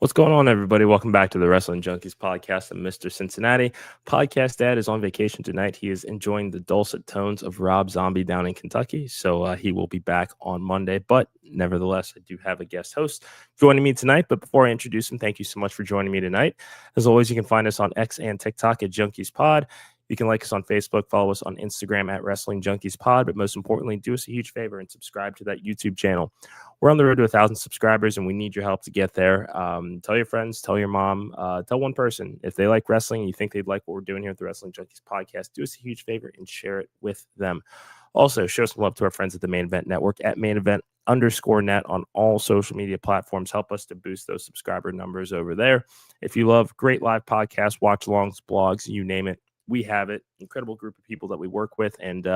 What's going on, everybody? Welcome back to the Wrestling Junkies podcast. I'm Mr. Cincinnati. Podcast Dad is on vacation tonight. He is enjoying the dulcet tones of Rob Zombie down in Kentucky, so he will be back on Monday. But nevertheless, I do have a guest host joining me tonight. But before I introduce him, thank you so much for joining me tonight. As always, you can find us on X and TikTok at Junkies Pod. You can like us on Facebook, follow us on Instagram at Wrestling Junkies Pod, but most importantly, do us a huge favor and subscribe to that YouTube channel. We're on the road to 1,000 subscribers, and we need your help to get there. Tell your friends, tell your mom, tell one person. If they like wrestling and you think they'd like what we're doing here at the Wrestling Junkies podcast, do us a huge favor and share it with them. Also, show some love to our friends at the Main Event Network at @mainevent_net on all social media platforms. Help us to boost those subscriber numbers over there. If you love great live podcasts, watch-alongs, blogs, you name it, we have it. Incredible group of people that we work with, and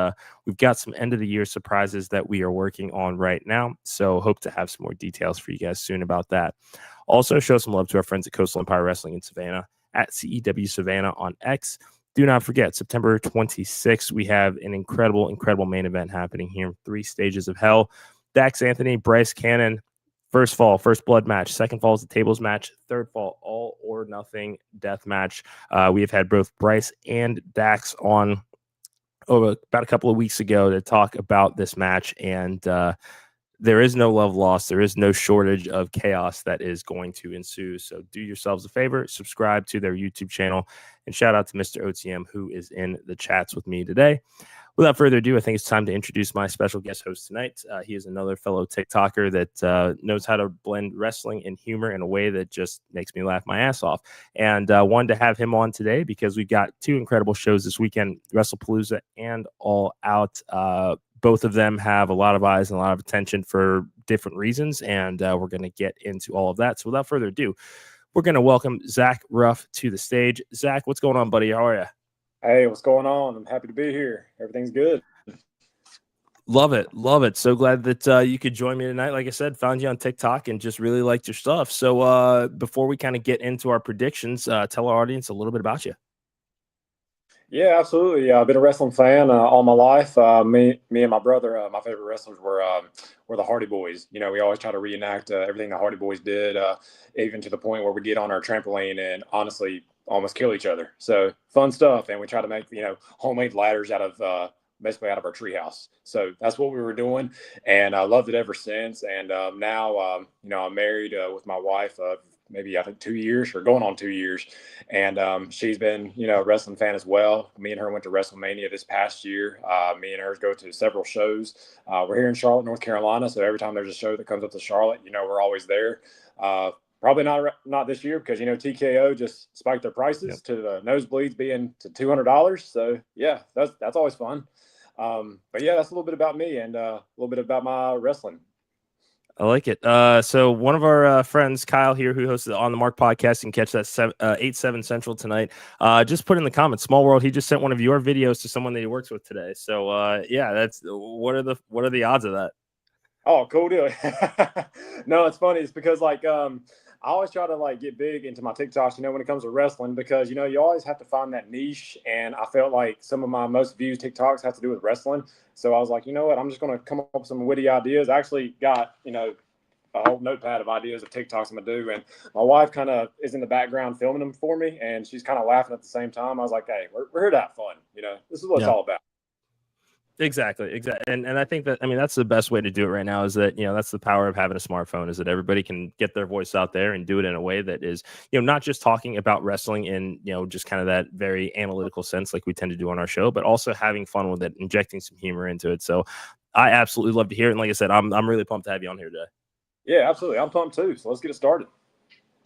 we've got some end of the year surprises that we are working on right now, so hope to have some more details for you guys soon about that. Also, show some love to our friends at Coastal Empire Wrestling in Savannah at CEW Savannah on X. Do not forget, September 26th, we have an incredible main event happening here. 3 stages of hell. Dax Anthony, Bryce Cannon. First fall, first blood match. Second fall is the tables match. Third fall, all or nothing death match. We have had both Bryce and Dax on about a couple of weeks ago to talk about this match, and there is no love lost. There is no shortage of chaos that is going to ensue. So do yourselves a favor, subscribe to their YouTube channel, and shout out to Mr. OTM, who is in the chats with me today. Without further ado, I think it's time to introduce my special guest host tonight. He is another fellow TikToker that knows how to blend wrestling and humor in a way that just makes me laugh my ass off. And wanted to have him on today because we've got 2 incredible shows this weekend, WrestlePalooza and All Out. Both of them have a lot of eyes and a lot of attention for different reasons, and we're going to get into all of that. So without further ado, we're going to welcome Zack Ruff to the stage. Zack, what's going on, buddy? How are you? Hey, what's going on? I'm happy to be here. Everything's good. Love it. So glad that you could join me tonight. Like I said, found you on TikTok and just really liked your stuff. So before we kind of get into our predictions, tell our audience a little bit about you. Yeah, absolutely. I've been a wrestling fan all my life. Me and my brother, my favorite wrestlers were the Hardy Boys. You know, we always try to reenact everything the Hardy Boys did, even to the point where we get on our trampoline and honestly almost kill each other. So fun stuff. And we try to make, homemade ladders out of basically out of our treehouse. So that's what we were doing. And I loved it ever since. And now, I'm married with my wife maybe I think 2 years or going on 2 years. And she's been, a wrestling fan as well. Me and her went to WrestleMania this past year. Me and her go to several shows. We're here in Charlotte, North Carolina. So every time there's a show that comes up to Charlotte, we're always there. Probably not this year because, TKO just spiked their prices to the nosebleeds being to $200. So, yeah, that's always fun. But, yeah, that's a little bit about me and a little bit about my wrestling. I like it. So one of our friends, Kyle here, who hosts the On the Mark podcast, and catch that 8/7 Central tonight. Just put in the comments, Small World. He just sent one of your videos to someone that he works with today. So yeah, that's what are the odds of that? Oh, cool deal. No, it's funny. It's because I always try to get big into my TikToks, when it comes to wrestling, because, you always have to find that niche. And I felt like some of my most viewed TikToks have to do with wrestling. So I was like, you know what, I'm just going to come up with some witty ideas. I actually got, a whole notepad of ideas of TikToks I'm going to do. And my wife kind of is in the background filming them for me. And she's kind of laughing at the same time. I was like, hey, we're here to have fun. This is what it's all about. Exactly. And I think that, that's the best way to do it right now is that, that's the power of having a smartphone is that everybody can get their voice out there and do it in a way that is, not just talking about wrestling in, just kind of that very analytical sense like we tend to do on our show, but also having fun with it, injecting some humor into it. So I absolutely love to hear it. And like I said, I'm really pumped to have you on here today. Yeah, absolutely. I'm pumped too. So let's get it started.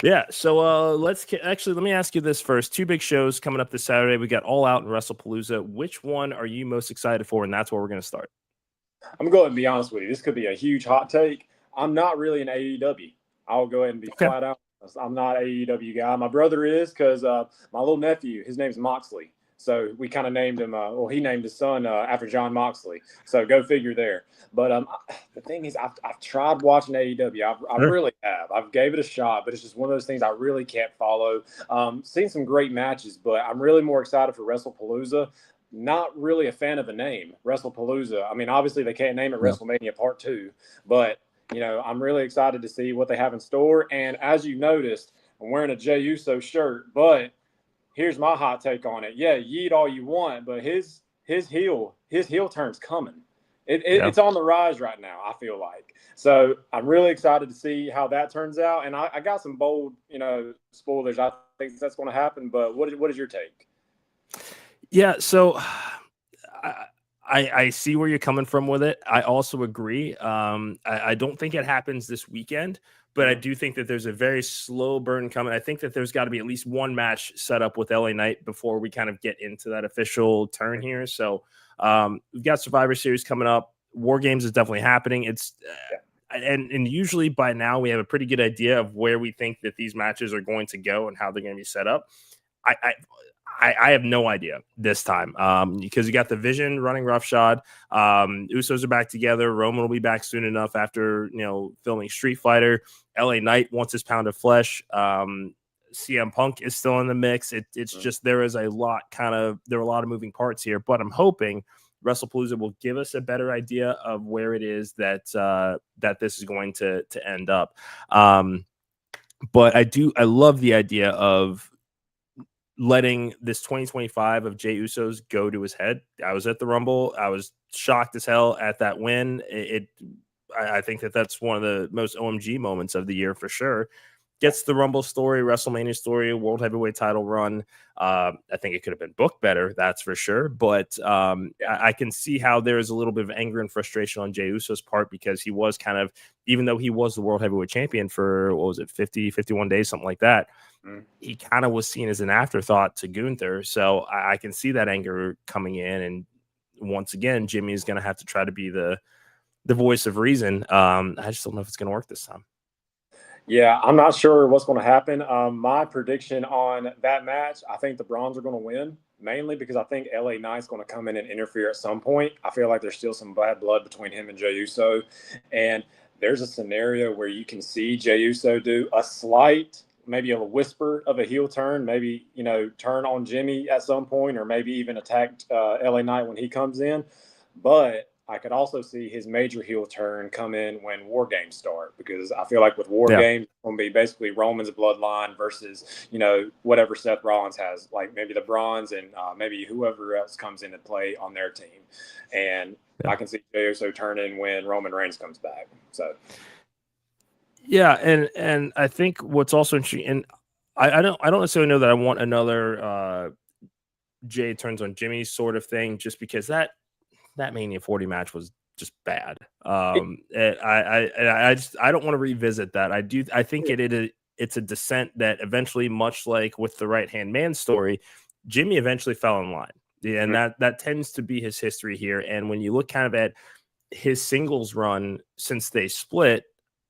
Yeah, so let me ask you this first. 2 big shows coming up this Saturday. We got All Out and WrestlePalooza. Which one are you most excited for? And that's where we're going to start. I'm going to be honest with you. This could be a huge hot take. I'm not really an AEW. I'll go ahead and be flat out. I'm not an AEW guy. My brother is because my little nephew, his name's Moxley. So we kind of named him, he named his son after John Moxley. So go figure there. But the thing is, I've tried watching AEW. I really have. I've gave it a shot, but it's just one of those things I really can't follow. Seen some great matches, but I'm really more excited for WrestlePalooza. Not really a fan of the name, WrestlePalooza. I mean, obviously they can't name it WrestleMania Part 2, but I'm really excited to see what they have in store. And as you noticed, I'm wearing a Jey Uso shirt, but here's my hot take on it. Yeah, yeet all you want, but his heel turn's coming. It's on the rise right now, I feel like. So I'm really excited to see how that turns out. And I got some bold, spoilers. I think that's going to happen. But what is your take? Yeah, so I see where you're coming from with it. I also agree. I don't think it happens this weekend, but I do think that there's a very slow burn coming. I think that there's got to be at least one match set up with LA Knight before we kind of get into that official turn here. So we've got Survivor Series coming up. War Games is definitely happening. It's and usually by now we have a pretty good idea of where we think that these matches are going to go and how they're going to be set up. I have no idea this time because you got the Vision running roughshod. Usos are back together. Roman will be back soon enough after filming Street Fighter. LA Knight wants his pound of flesh. CM Punk is still in the mix. It's just there are a lot of moving parts here, but I'm hoping WrestlePalooza will give us a better idea of where it is that this is going to end up. But I love the idea of letting this 2025 of Jey Uso's go to his head. I was at the Rumble. I was shocked as hell at that win. I think that's one of the most OMG moments of the year for sure. Gets the Rumble story, WrestleMania story, World Heavyweight title run. I think it could have been booked better, that's for sure. But I can see how there is a little bit of anger and frustration on Jey Uso's part because he was kind of, even though he was the World Heavyweight champion for, 51 days, something like that, he kind of was seen as an afterthought to Gunther. So I can see that anger coming in. And once again, Jimmy is going to have to try to be the voice of reason. I just don't know if it's going to work this time. Yeah, I'm not sure what's going to happen. My prediction on that match, I think the Bronze are going to win, mainly because I think LA Knight's going to come in and interfere at some point. I feel like there's still some bad blood between him and Jey Uso. And there's a scenario where you can see Jey Uso do a slight, maybe a whisper of a heel turn, maybe, turn on Jimmy at some point, or maybe even attack LA Knight when he comes in. But I could also see his major heel turn come in when War Games start, because I feel like with War Games, it's going to be basically Roman's bloodline versus, whatever Seth Rollins has, like maybe the Bronze and maybe whoever else comes into play on their team. And I can see Jey Uso turning when Roman Reigns comes back. So. Yeah, and I think what's also interesting, and I don't necessarily know that I want another Jey turns on Jimmy sort of thing, just because that Mania 40 match was just bad. I don't want to revisit that. I think it's a descent that eventually, much like with the right hand man story, Jimmy eventually fell in line, and that tends to be his history here. And when you look kind of at his singles run since they split,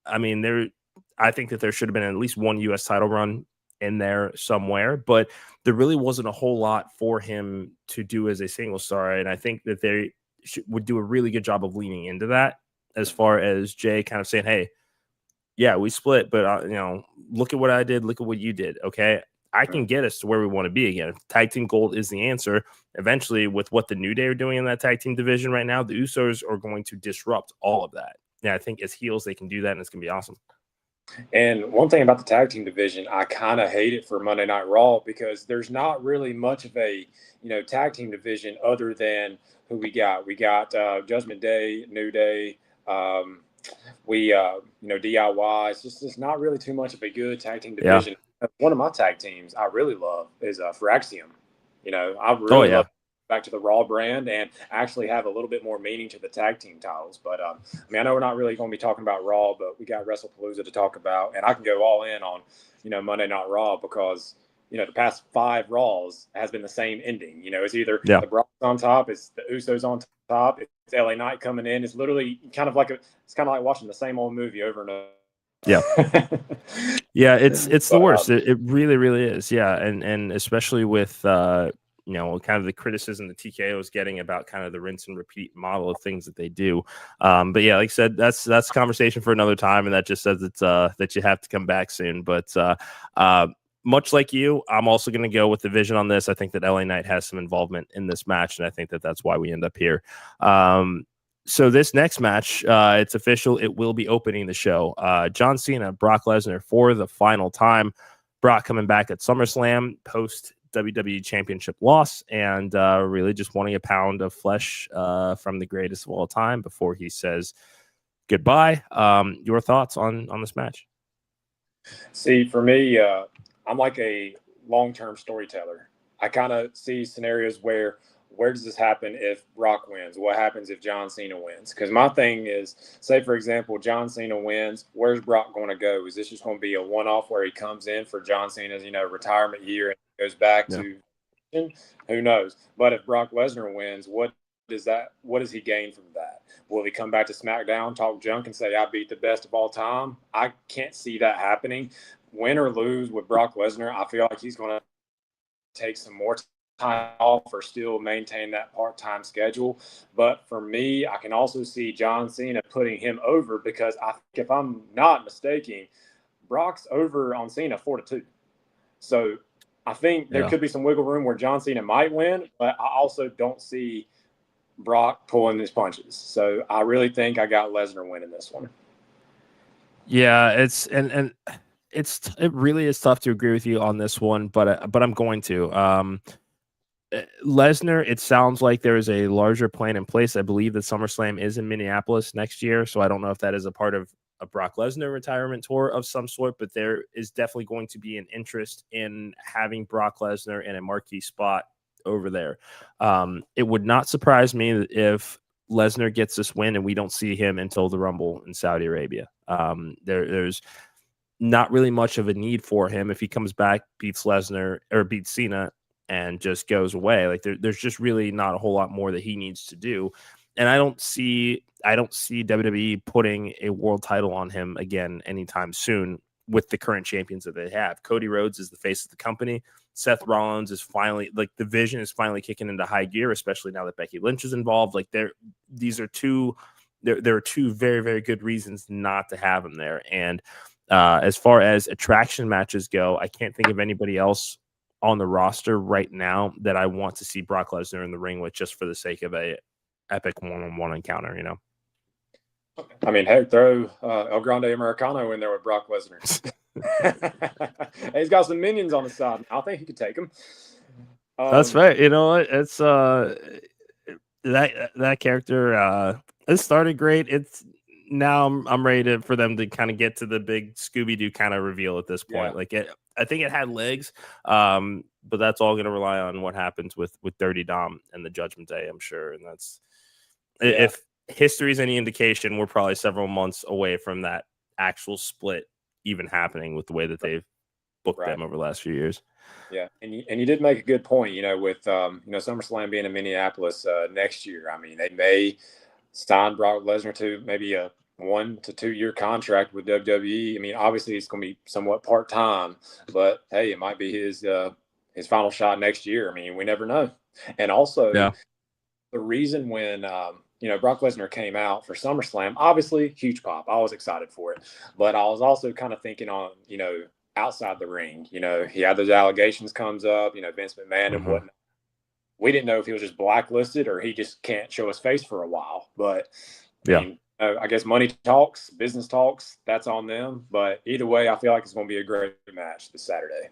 I mean, I think that there should have been at least one U.S. title run in there somewhere, but there really wasn't a whole lot for him to do as a single star. And I think that they would do a really good job of leaning into that, as far as Jey kind of saying, hey, yeah, we split, but look at what I did. Look at what you did. Okay. I can get us to where we want to be again. Tag team gold is the answer. Eventually, with what the New Day are doing in that tag team division right now, the Usos are going to disrupt all of that. Yeah, I think as heels, they can do that, and it's going to be awesome. And one thing about the tag team division, I kind of hate it for Monday Night Raw, because there's not really much of a, tag team division other than who we got. We got Judgment Day, New Day, DIY. It's not really too much of a good tag team division. Yeah. One of my tag teams I really love is Fraxium. I really love back to the Raw brand and actually have a little bit more meaning to the tag team titles. But I know we're not really going to be talking about Raw, but we got WrestlePalooza to talk about, and I can go all in on Monday Night Raw, because the past 5 Raws has been the same ending. It's either the Broncos on top, it's the Usos on top, it's LA Knight coming in. It's literally kind of like watching the same old movie over and over. Yeah. Yeah, it's the worst. It really, really is. Yeah. And especially with kind of the criticism the TKO is getting about kind of the rinse and repeat model of things that they do. But yeah, like I said, that's a conversation for another time, and that just says it's that you have to come back soon. But much like you, I'm also going to go with the vision on this. I think that LA Knight has some involvement in this match, and I think that that's why we end up here. So this next match, it's official. It will be opening the show. John Cena, Brock Lesnar for the final time. Brock coming back at SummerSlam post WWE Championship loss, and really just wanting a pound of flesh from the greatest of all time before he says goodbye. Your thoughts on this match? See, for me, I'm like a long-term storyteller. I kind of see scenarios where does this happen if Brock wins? What happens if John Cena wins? Because my thing is, say for example, John Cena wins. Where's Brock going to go? Is this just going to be a one-off where he comes in for John Cena's retirement year and goes back to? Who knows? But if Brock Lesnar wins, what does he gain from that? Will he come back to SmackDown, talk junk, and say, I beat the best of all time? I can't see that happening. Win or lose with Brock Lesnar, I feel like he's going to take some more time off or still maintain that part-time schedule. But for me, I can also see John Cena putting him over because I think, if I'm not mistaken, Brock's over on Cena 4-2. So I think there could be some wiggle room where John Cena might win, but I also don't see Brock pulling his punches. So I really think I got Lesnar winning this one. Yeah, it really is tough to agree with you on this one, but I'm going to. Lesnar, it sounds like there is a larger plan in place. I believe that SummerSlam is in Minneapolis next year, so I don't know if that is a part of a Brock Lesnar retirement tour of some sort, but there is definitely going to be an interest in having Brock Lesnar in a marquee spot over there. It would not surprise me if Lesnar gets this win and we don't see him until the Rumble in Saudi Arabia. There's not really much of a need for him if he comes back, beats Lesnar or beats Cena, and just goes away. Like there's just really not a whole lot more that he needs to do. And I don't see WWE putting a world title on him again anytime soon with the current champions that they have. Cody Rhodes is the face of the company. Seth Rollins is finally, like, the vision is finally kicking into high gear, especially now that Becky Lynch is involved. Like there are two very, very good reasons not to have him there. And as far as attraction matches go, I can't think of anybody else on the roster right now that I want to see Brock Lesnar in the ring with just for the sake of a epic one-on-one encounter, I mean, hey, throw El Grande Americano in there with Brock Lesnar. He's got some minions on the side. I think he could take them. That's right. You know what? It's that character it started great. It's now I'm ready for them to kind of get to the big Scooby-Doo kind of reveal at this point. Yeah. I think it had legs, but that's all going to rely on what happens with Dirty Dom and the Judgment Day, I'm sure. And that's if history is any indication, we're probably several months away from that actual split even happening with the way that they've booked them over the last few years. Yeah, and you did make a good point. With SummerSlam being in Minneapolis next year. I mean, they may sign Brock Lesnar to maybe a 1 to 2 year contract with WWE. I mean, obviously it's going to be somewhat part time, but hey, it might be his final shot next year. I mean, we never know. And also, the reason when Brock Lesnar came out for SummerSlam, obviously huge pop. I was excited for it, but I was also kind of thinking on outside the ring. He had those allegations comes up. Vince McMahon and whatnot. We didn't know if he was just blacklisted or he just can't show his face for a while. But I guess money talks, business talks, that's on them. But either way, I feel like it's going to be a great match this Saturday.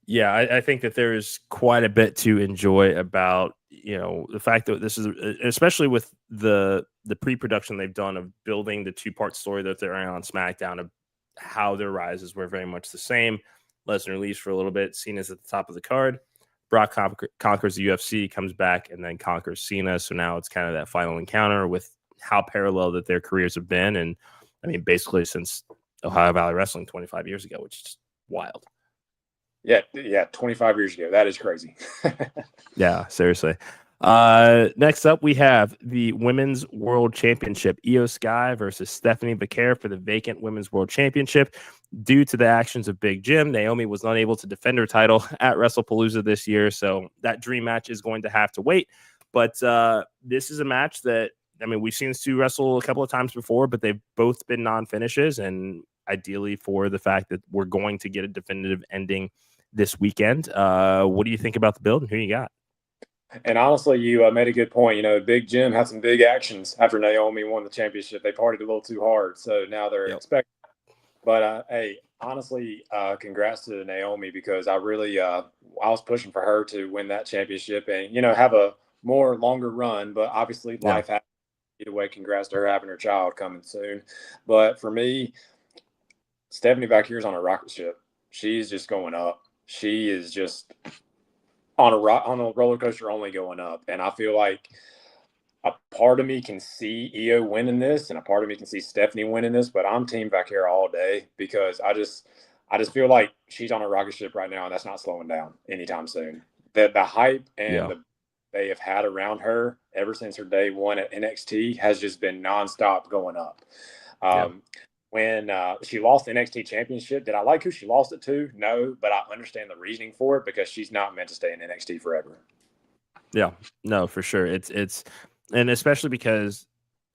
Yeah, I think that there's quite a bit to enjoy about, the fact that this is, especially with the pre-production they've done of building the two-part story that they're on SmackDown, of how their rises were very much the same. Lesnar leaves for a little bit. Cena's at the top of the card. Brock conquers the UFC, comes back, and then conquers Cena. So now it's kind of that final encounter with how parallel that their careers have been. And I mean, basically since Ohio Valley Wrestling 25 years ago, which is wild. Yeah, 25 years ago. That is crazy. Yeah, seriously. Next up, we have the Women's World Championship. Io Sky versus Stephanie Becerra for the vacant Women's World Championship. Due to the actions of Big Jim, Naomi was not able to defend her title at WrestlePalooza this year, so that dream match is going to have to wait. But this is a match that, I mean, we've seen these two wrestle a couple of times before, but they've both been non-finishes, and ideally for the fact that we're going to get a definitive ending this weekend. What do you think about the build and who you got? And honestly, you made a good point. Big Jim had some big actions after Naomi won the championship. They partied a little too hard, so now they're Yep. expecting. But hey, honestly, congrats to Naomi, because I really I was pushing for her to win that championship and have a more longer run. But obviously, Yeah. life happened. Either way, congrats to her having her child coming soon. But for me, Stephanie back here is on a rocket ship. She's just going up. She is just on a roller coaster, only going up. And I feel like a part of me can see Io winning this, and a part of me can see Stephanie winning this. But I'm team Vaquera all day, because I just feel like she's on a rocket ship right now, and that's not slowing down anytime soon. The hype and Yeah. they have had around her ever since her day one at NXT has just been nonstop going up. Yeah. When she lost the NXT championship, did I like who she lost it to? No, but I understand the reasoning for it, because she's not meant to stay in NXT forever. Yeah, no, for sure. It's and especially because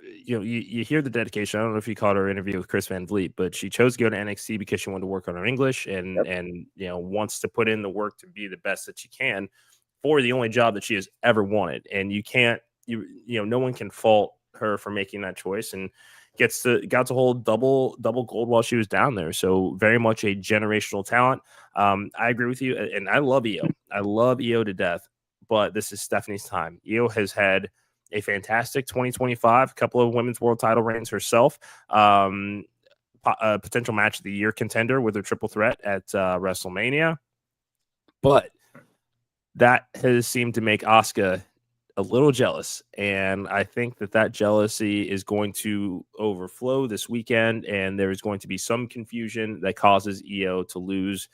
you hear the dedication. I don't know if you caught her interview with Chris Van Vliet, but she chose to go to NXT because she wanted to work on her English and Yep. and wants to put in the work to be the best that she can for the only job that she has ever wanted. And you can't no one can fault her for making that choice, and got to hold double gold while she was down there. So very much a generational talent. I agree with you, and I love Io. I love Io to death. But this is Stephanie's time. Io has had a fantastic 2025, a couple of women's world title reigns herself, a potential match of the year contender with her triple threat at WrestleMania. But that has seemed to make Asuka a little jealous. And I think that jealousy is going to overflow this weekend, and there is going to be some confusion that causes Io to lose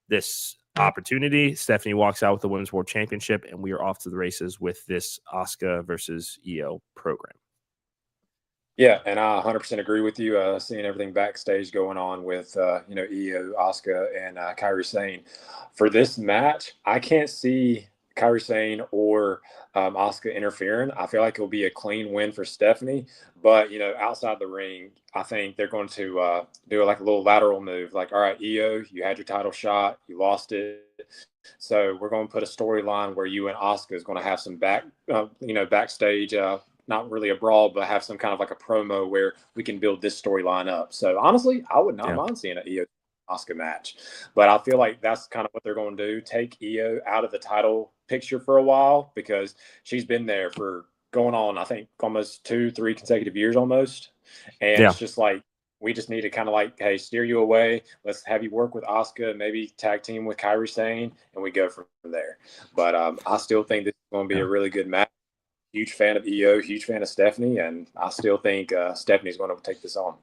this opportunity. Stephanie walks out with the Women's World Championship, and we are off to the races with this Asuka versus Io program. Yeah, and I 100% agree with you. Seeing everything backstage going on with Io, Asuka, and Kairi Sane for this match, I can't see Kairi Sane or Asuka interfering. I feel like it'll be a clean win for Stephanie. But outside the ring, I think they're going to do like a little lateral move. Like, all right, Io, you had your title shot, you lost it. So we're going to put a storyline where you and Asuka is going to have some backstage. Not really a brawl, but have some kind of like a promo where we can build this storyline up. So honestly, I would not mind seeing an Io Asuka match, but I feel like that's kind of what they're going to do. Take Io out of the title picture for a while, because she's been there for going on, I think, almost 2-3 consecutive years almost. And it's just like, we just need to kind of like, hey, steer you away. Let's have you work with Asuka, maybe tag team with Kairi Sane, and we go from there. But I still think this is going to be a really good match. Huge fan of Io, huge fan of Stephanie, and I still think Stephanie's going to take this on.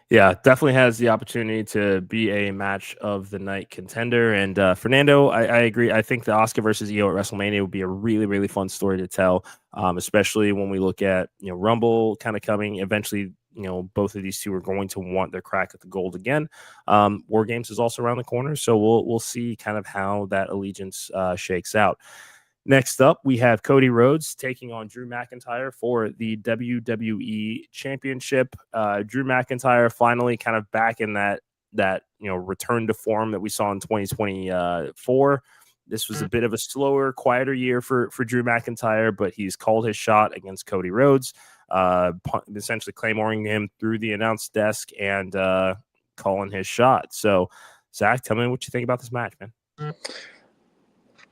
Yeah, definitely has the opportunity to be a match of the night contender. And Fernando, I agree. I think the Asuka versus Io at WrestleMania would be a really, really fun story to tell, especially when we look at Rumble kind of coming eventually. Both of these two are going to want their crack at the gold again. War Games is also around the corner, so we'll see kind of how that allegiance shakes out. Next up, we have Cody Rhodes taking on Drew McIntyre for the WWE Championship. Drew McIntyre finally kind of back in that return to form that we saw in 2024. This was a bit of a slower, quieter year for Drew McIntyre, but he's called his shot against Cody Rhodes, essentially claymoring him through the announce desk and calling his shot. So, Zach, tell me what you think about this match, man.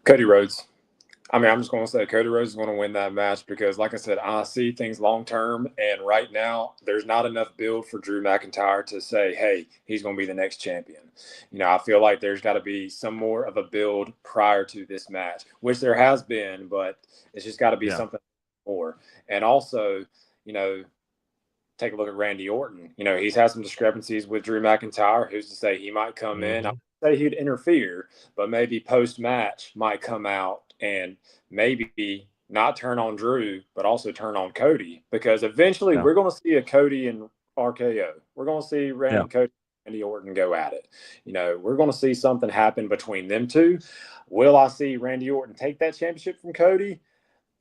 Cody Rhodes. I mean, I'm just going to say Cody Rhodes is going to win that match, because, like I said, I see things long term, and right now there's not enough build for Drew McIntyre to say, hey, he's going to be the next champion. I feel like there's got to be some more of a build prior to this match, which there has been, but it's just got to be something more. And also, take a look at Randy Orton. He's had some discrepancies with Drew McIntyre. Who's to say he might come in? I would say he'd interfere, but maybe post-match might come out and maybe not turn on Drew, but also turn on Cody, because eventually we're going to see a Cody and RKO. We're going to see Cody and Randy Orton go at it. We're going to see something happen between them two. Will I see Randy Orton take that championship from Cody?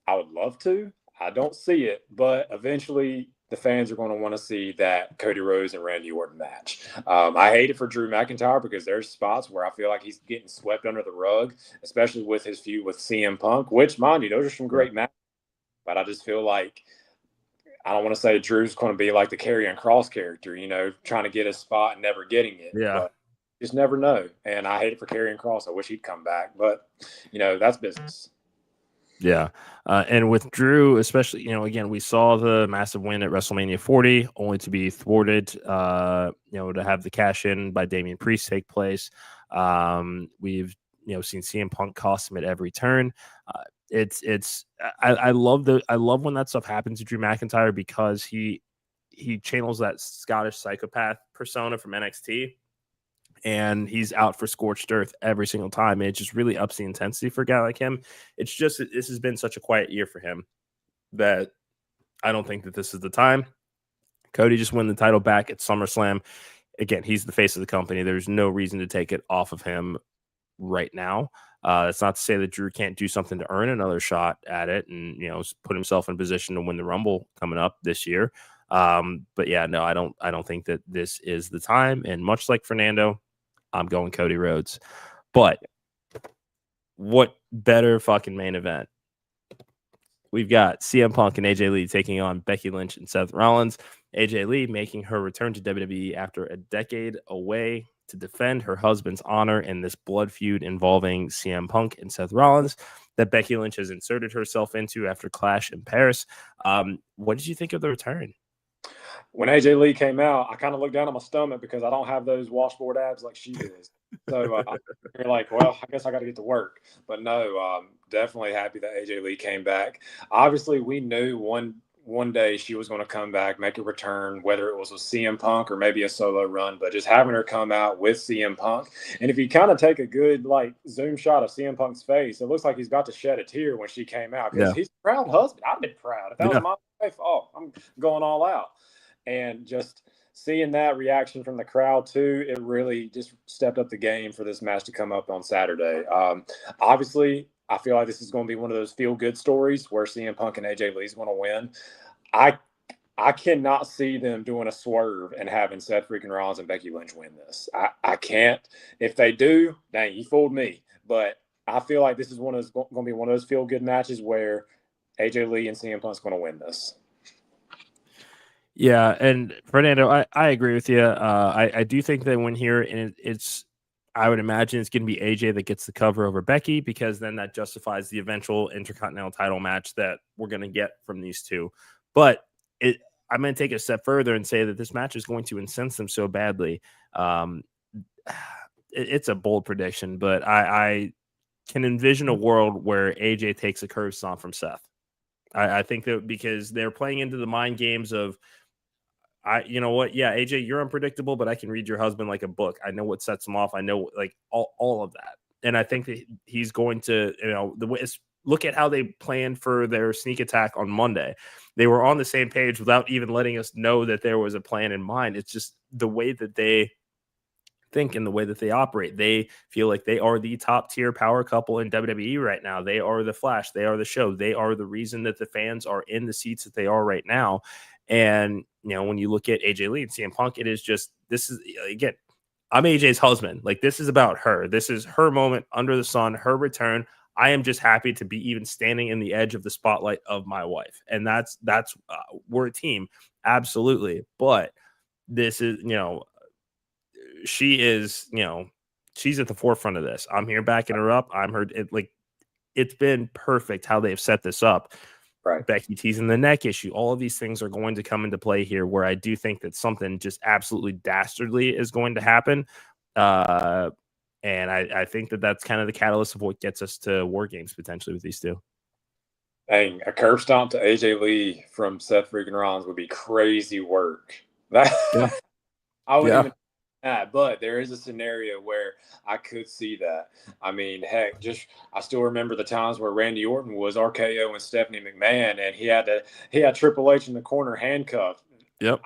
I would love to. I don't see it, but eventually the fans are going to want to see that Cody Rhodes and Randy Orton match. I hate it for Drew McIntyre because there's spots where I feel like he's getting swept under the rug, especially with his feud with CM Punk, which, mind you, those are some great matches. But I just feel like I don't want to say Drew's going to be like the Karrion Kross character, trying to get a spot and never getting it. Yeah. But you just never know. And I hate it for Karrion Kross. I wish he'd come back. But, that's business. Yeah. And with Drew, especially, again, we saw the massive win at WrestleMania 40, only to be thwarted, to have the cash in by Damian Priest take place. We've, seen CM Punk cost him at every turn. I love when that stuff happens to Drew McIntyre because he channels that Scottish psychopath persona from NXT. And he's out for scorched earth every single time. And it just really ups the intensity for a guy like him. It's just, this has been such a quiet year for him that I don't think that this is the time. Cody just won the title back at SummerSlam. Again, he's the face of the company. There's no reason to take it off of him right now. That's not to say that Drew can't do something to earn another shot at it and, put himself in position to win the Rumble coming up this year. But yeah, no, I don't think that this is the time. And much like Fernando, I'm going Cody Rhodes. But what better fucking main event? We've got CM Punk and AJ Lee taking on Becky Lynch and Seth Rollins. AJ Lee making her return to WWE after a decade away to defend her husband's honor in this blood feud involving CM Punk and Seth Rollins that Becky Lynch has inserted herself into after Clash in Paris. What did you think of the return? When AJ Lee came out, I kind of looked down on my stomach because I don't have those washboard abs like she does. So you're like, well, I guess I got to get to work. But no, definitely happy that AJ Lee came back. Obviously, we knew one day she was going to come back, make a return, whether it was with CM Punk or maybe a solo run, but just having her come out with CM Punk. And if you kind of take a good zoom shot of CM Punk's face, it looks like he's about to shed a tear when she came out because he's a proud husband. I've been proud. If that was my wife, I'm going all out. And just seeing that reaction from the crowd too, it really just stepped up the game for this match to come up on Saturday. Obviously, I feel like this is going to be one of those feel-good stories where CM Punk and AJ Lee is going to win. I cannot see them doing a swerve and having Seth freaking Rollins and Becky Lynch win this. I can't. If they do, dang, you fooled me. But I feel like this is going to be one of those feel-good matches where AJ Lee and CM Punk's going to win this. Yeah, and Fernando, I agree with you. I do think they win here, and I would imagine it's going to be AJ that gets the cover over Becky because then that justifies the eventual Intercontinental title match that we're going to get from these two. But I'm going to take it a step further and say that this match is going to incense them so badly. It's a bold prediction, but I can envision a world where AJ takes a curve stomp from Seth. I think that because they're playing into the mind games of, you know what? Yeah, AJ, you're unpredictable, but I can read your husband like a book. I know what sets him off. I know all of that. And I think that he's going to, look at how they planned for their sneak attack on Monday. They were on the same page without even letting us know that there was a plan in mind. It's just the way that they think and the way that they operate. They feel like they are the top tier power couple in WWE right now. They are the Flash. They are the show. They are the reason that the fans are in the seats that they are right now. And, when you look at AJ Lee and CM Punk, it is just, this is, again, I'm AJ's husband. This is about her. This is her moment under the sun, her return. I am just happy to be even standing in the edge of the spotlight of my wife. And that's we're a team. Absolutely. But this is, she is, she's at the forefront of this. I'm here backing her up. I'm her. It's been perfect how they've set this up. Right. Becky teasing the neck issue. All of these things are going to come into play here where I do think that something just absolutely dastardly is going to happen. And I think that that's kind of the catalyst of what gets us to War Games potentially with these two. Dang, a curb stomp to AJ Lee from Seth freaking Rollins would be crazy work. I wouldn't even. But there is a scenario where I could see that. I mean, heck, I still remember the times where Randy Orton was RKO and Stephanie McMahon, and he had Triple H in the corner handcuffed. Yep.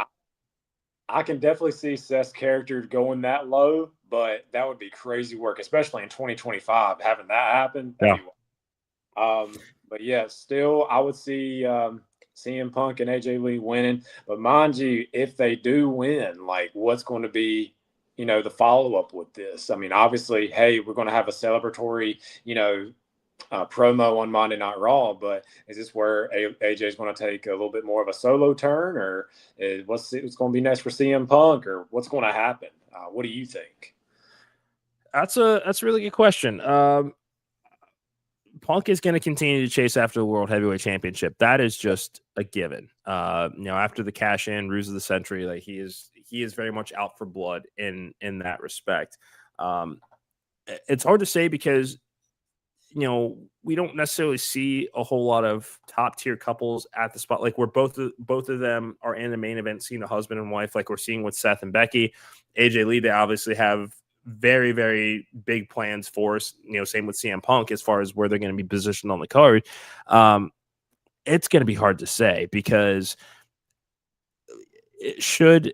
I can definitely see Seth's character going that low, but that would be crazy work, especially in 2025, having that happen. Yeah. But yeah, still, I would see CM Punk and AJ Lee winning. But mind you, if they do win, like what's going to be, the follow-up with this? I mean, obviously, hey, we're going to have a celebratory, promo on Monday Night Raw, but is this where AJ is going to take a little bit more of a solo turn, or what's going to be next for CM Punk, or what's going to happen? What do you think? That's a really good question. Punk is going to continue to chase after the World Heavyweight Championship. That is just a given. After the cash in, ruse of the century, like he is very much out for blood in that respect. It's hard to say because we don't necessarily see a whole lot of top tier couples at the spot. Like where both of them are in the main event, seeing a husband and wife, like we're seeing with Seth and Becky. AJ Lee, they obviously have very, very big plans for us. Same with CM Punk as far as where they're going to be positioned on the card. It's going to be hard to say because should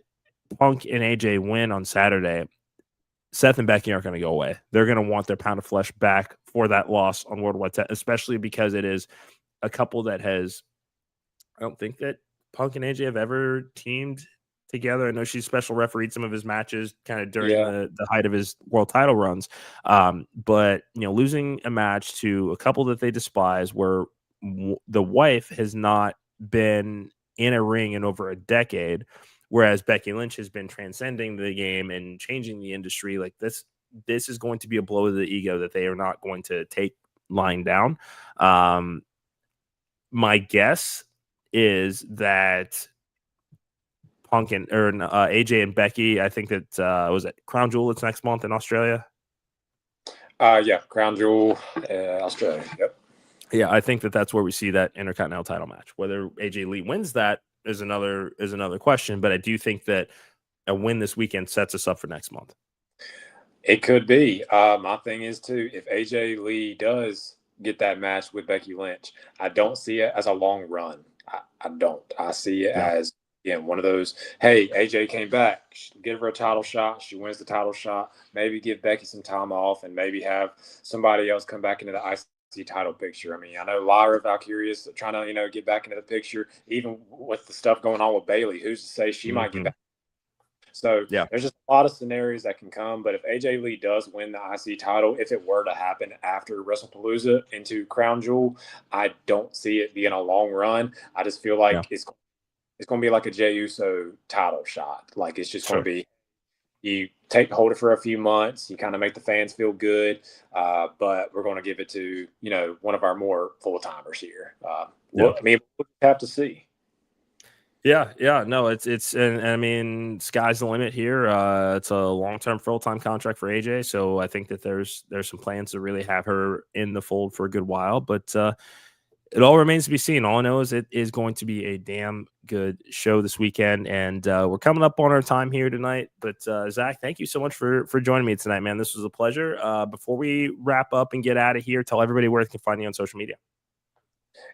Punk and AJ win on Saturday, Seth and Becky aren't going to go away. They're going to want their pound of flesh back for that loss on Worldwide, especially because it is a couple that has. I don't think that Punk and AJ have ever teamed together. I know she's special refereed some of his matches kind of during the height of his world title runs. But losing a match to a couple that they despise, where the wife has not been in a ring in over a decade, whereas Becky Lynch has been transcending the game and changing the industry. Like this is going to be a blow to the ego that they are not going to take lying down. My guess is that Punk and AJ and Becky, I think that was it Crown Jewel. It's next month in Australia. Crown Jewel, Australia. Yep. Yeah, I think that that's where we see that Intercontinental title match. Whether AJ Lee wins that is another question, but I do think that a win this weekend sets us up for next month. It could be. My thing is too, if AJ Lee does get that match with Becky Lynch, I don't see it as a long run. I don't. I see it as one of those, hey, AJ came back, give her a title shot. She wins the title shot. Maybe give Becky some time off and maybe have somebody else come back into the IC title picture. I mean, I know Lyra Valkyria is trying to, get back into the picture, even with the stuff going on with Bayley. Who's to say she might get back? So there's just a lot of scenarios that can come. But if AJ Lee does win the IC title, if it were to happen after WrestlePalooza into Crown Jewel, I don't see it being a long run. I just feel like it's going to be like a Jey Uso title shot. Like it's just going to be, you hold it for a few months, you kind of make the fans feel good, but we're going to give it to, one of our more full-timers here. We'll have to see. No, it's and I mean, sky's the limit here. It's a long-term full-time contract for AJ, so I think that there's some plans to really have her in the fold for a good while, but it all remains to be seen. All I know is it is going to be a damn good show this weekend, and we're coming up on our time here tonight. But Zach, thank you so much for joining me tonight, man. This was a pleasure. Before we wrap up and get out of here, tell everybody where they can find you on social media.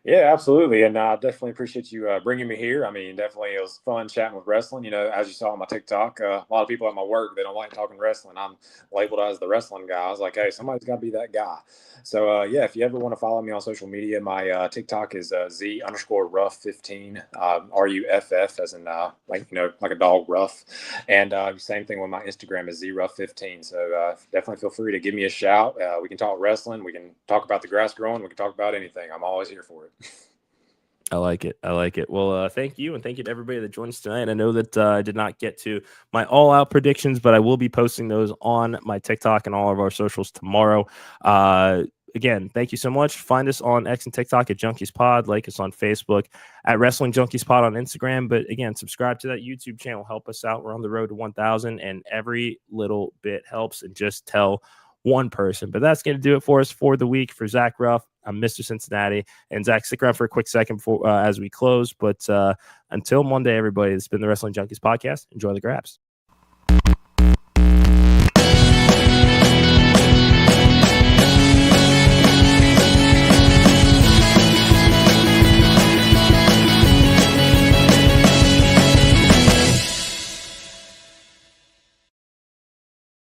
Yeah, absolutely. And I definitely appreciate you bringing me here. I mean, definitely it was fun chatting with wrestling. As you saw on my TikTok, a lot of people at my work, they don't like talking wrestling. I'm labeled as the wrestling guy. I was like, hey, somebody's got to be that guy. So, if you ever want to follow me on social media, my TikTok is Z_Ruff15, RUFF, as in, like a dog, Ruff. And same thing with my Instagram is ZRuff15. So definitely feel free to give me a shout. We can talk wrestling. We can talk about the grass growing. We can talk about anything. I'm always here for it. I like it. Well, thank you, and thank you to everybody that joined us tonight. I know that I did not get to my all-out predictions, but I will be posting those on my TikTok and all of our socials tomorrow. Again, thank you so much. Find us on X and TikTok at Junkies Pod. Like us on Facebook at Wrestling Junkies Pod on Instagram. But again, subscribe to that YouTube channel. Help us out. We're on the road to 1,000, and every little bit helps. And just tell one person. But that's going to do it for us for the week. For Zack Ruff, I'm Mr. Cincinnati. And Zack, stick around for a quick second before, as we close. But until Monday, everybody, it's been the Wrestling Junkies Podcast. Enjoy the grabs.